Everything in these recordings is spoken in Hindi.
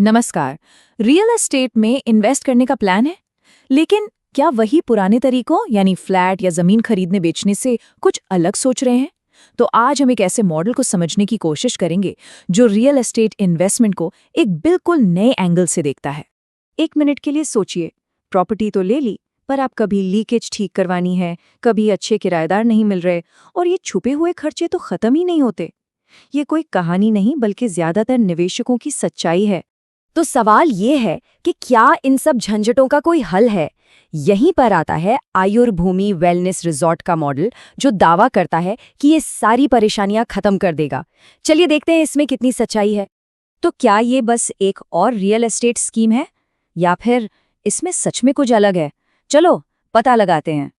नमस्कार। रियल एस्टेट में इन्वेस्ट करने का प्लान है, लेकिन क्या वही पुराने तरीकों यानी फ्लैट या जमीन खरीदने बेचने से कुछ अलग सोच रहे हैं? तो आज हम एक ऐसे मॉडल को समझने की कोशिश करेंगे जो रियल एस्टेट इन्वेस्टमेंट को एक बिल्कुल नए एंगल से देखता है। एक मिनट के लिए सोचिए, प्रॉपर्टी तो ले ली, पर आप कभी लीकेज ठीक करवानी है, कभी अच्छे किराएदार नहीं मिल रहे, और ये छुपे हुए खर्चे तो खत्म ही नहीं होते। ये कोई कहानी नहीं, बल्कि ज्यादातर निवेशकों की सच्चाई है। तो सवाल ये है कि क्या इन सब झंझटों का कोई हल है? यहीं पर आता है आयुर्भूमि वेलनेस रिजॉर्ट का मॉडल, जो दावा करता है कि ये सारी परेशानियां खत्म कर देगा। चलिए देखते हैं इसमें कितनी सच्चाई है। तो क्या ये बस एक और रियल एस्टेट स्कीम है, या फिर इसमें सच में कुछ अलग है? चलो पता लगाते हैं।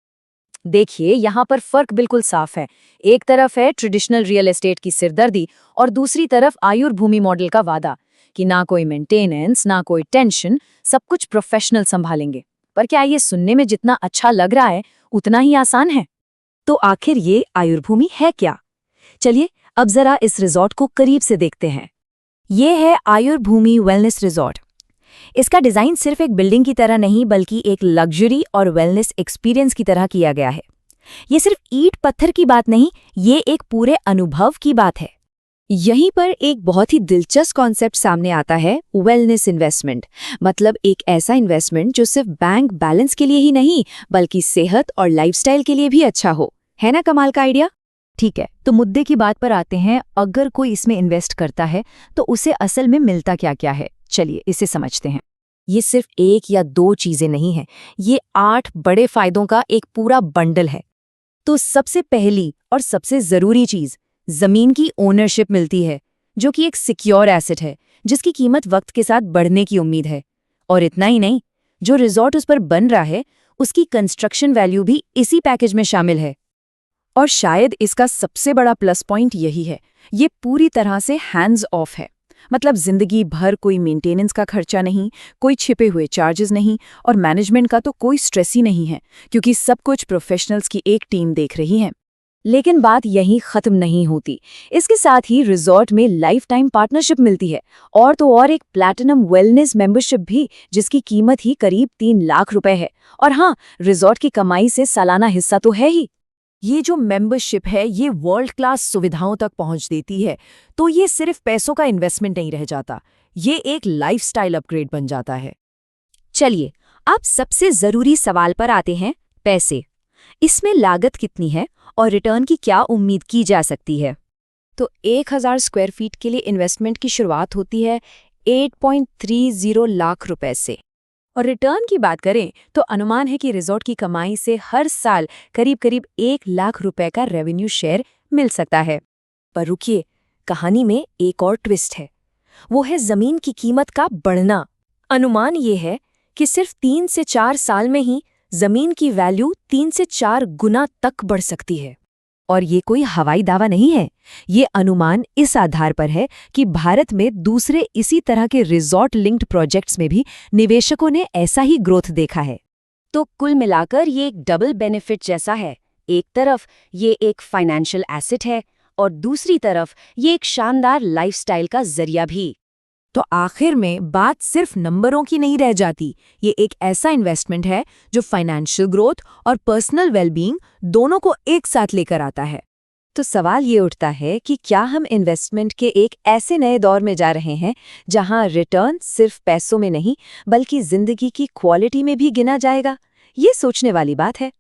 देखिए, यहाँ पर फर्क बिल्कुल साफ है। एक तरफ है ट्रेडिशनल रियल एस्टेट की सिरदर्दी, और दूसरी तरफ आयुर्भूमि मॉडल का वादा कि ना कोई मेंटेनेंस, ना कोई टेंशन, सब कुछ प्रोफेशनल संभालेंगे। पर क्या ये सुनने में जितना अच्छा लग रहा है, उतना ही आसान है? तो आखिर ये आयुर्भूमि है क्या? चलिए अब जरा इस रिजॉर्ट को करीब से देखते हैं। ये है आयुर्भूमि वेलनेस रिजॉर्ट। इसका डिजाइन सिर्फ एक बिल्डिंग की तरह नहीं, बल्कि एक लग्जरी और वेलनेस एक्सपीरियंस की तरह किया गया है। ये सिर्फ ईंट पत्थर की बात नहीं, ये एक पूरे अनुभव की बात है। यहीं पर एक बहुत ही दिलचस्प कॉन्सेप्ट सामने आता है, वेलनेस इन्वेस्टमेंट। मतलब एक ऐसा इन्वेस्टमेंट जो सिर्फ बैंक बैलेंस के लिए ही नहीं, बल्कि सेहत और लाइफस्टाइल के लिए भी अच्छा हो। है ना कमाल का आइडिया? ठीक है, तो मुद्दे की बात पर आते हैं। अगर कोई इसमें इन्वेस्ट करता है तो उसे असल में मिलता क्या क्या है? चलिए इसे समझते हैं। ये सिर्फ एक या दो चीजें नहीं हैं, ये 8 बड़े फायदों का एक पूरा बंडल है। तो सबसे पहली और सबसे जरूरी चीज, जमीन की ओनरशिप मिलती है, जो कि एक सिक्योर एसेट है, जिसकी कीमत वक्त के साथ बढ़ने की उम्मीद है। और इतना ही नहीं, जो रिजॉर्ट उस पर बन रहा है, उसकी कंस्ट्रक्शन वैल्यू भी इसी पैकेज में शामिल है। और शायद इसका सबसे बड़ा प्लस पॉइंट यही है, ये पूरी तरह से हैंड्स ऑफ है। मतलब जिंदगी भर कोई मेंटेनेंस का खर्चा नहीं, कोई छिपे हुए चार्जेस नहीं, और मैनेजमेंट का तो कोई स्ट्रेस ही नहीं है, क्योंकि सब कुछ प्रोफेशनल्स की एक टीम देख रही है। लेकिन बात यहीं खत्म नहीं होती। इसके साथ ही रिजॉर्ट में लाइफ टाइम पार्टनरशिप मिलती है, और तो और एक प्लैटिनम वेलनेस मेंबरशिप भी, जिसकी कीमत ही करीब 3 लाख रुपए है। और हाँ, रिजॉर्ट की कमाई से सालाना हिस्सा तो है ही। ये जो मेंबरशिप है, ये वर्ल्ड क्लास सुविधाओं तक पहुंच देती है। तो ये सिर्फ पैसों का इन्वेस्टमेंट नहीं रह जाता, ये एक लाइफस्टाइल अपग्रेड बन जाता है। चलिए अब सबसे जरूरी सवाल पर आते हैं, पैसे। इसमें लागत कितनी है और रिटर्न की क्या उम्मीद की जा सकती है? तो 1000 स्क्वायर फीट के लिए इन्वेस्टमेंट की शुरुआत होती है 8.30 लाख रुपए से। और रिटर्न की बात करें तो अनुमान है कि रिजॉर्ट की कमाई से हर साल करीब करीब 1 लाख रुपए का रेवेन्यू शेयर मिल सकता है। पर रुकिए, कहानी में एक और ट्विस्ट है। वो है जमीन की कीमत का बढ़ना। अनुमान ये है कि सिर्फ 3 से 4 साल में ही जमीन की वैल्यू 3 से 4 गुना तक बढ़ सकती है। और ये कोई हवाई दावा नहीं है, ये अनुमान इस आधार पर है कि भारत में दूसरे इसी तरह के रिजॉर्ट लिंक्ड प्रोजेक्ट्स में भी निवेशकों ने ऐसा ही ग्रोथ देखा है। तो कुल मिलाकर ये एक डबल बेनिफिट जैसा है। एक तरफ ये एक फाइनेंशियल एसेट है, और दूसरी तरफ ये एक शानदार लाइफस्टाइल का जरिया भी। तो आखिर में बात सिर्फ नंबरों की नहीं रह जाती, ये एक ऐसा इन्वेस्टमेंट है जो फाइनेंशियल ग्रोथ और पर्सनल वेलबींग दोनों को एक साथ लेकर आता है। तो सवाल ये उठता है कि क्या हम इन्वेस्टमेंट के एक ऐसे नए दौर में जा रहे हैं जहां रिटर्न सिर्फ पैसों में नहीं, बल्कि जिंदगी की क्वालिटी में भी गिना जाएगा? ये सोचने वाली बात है।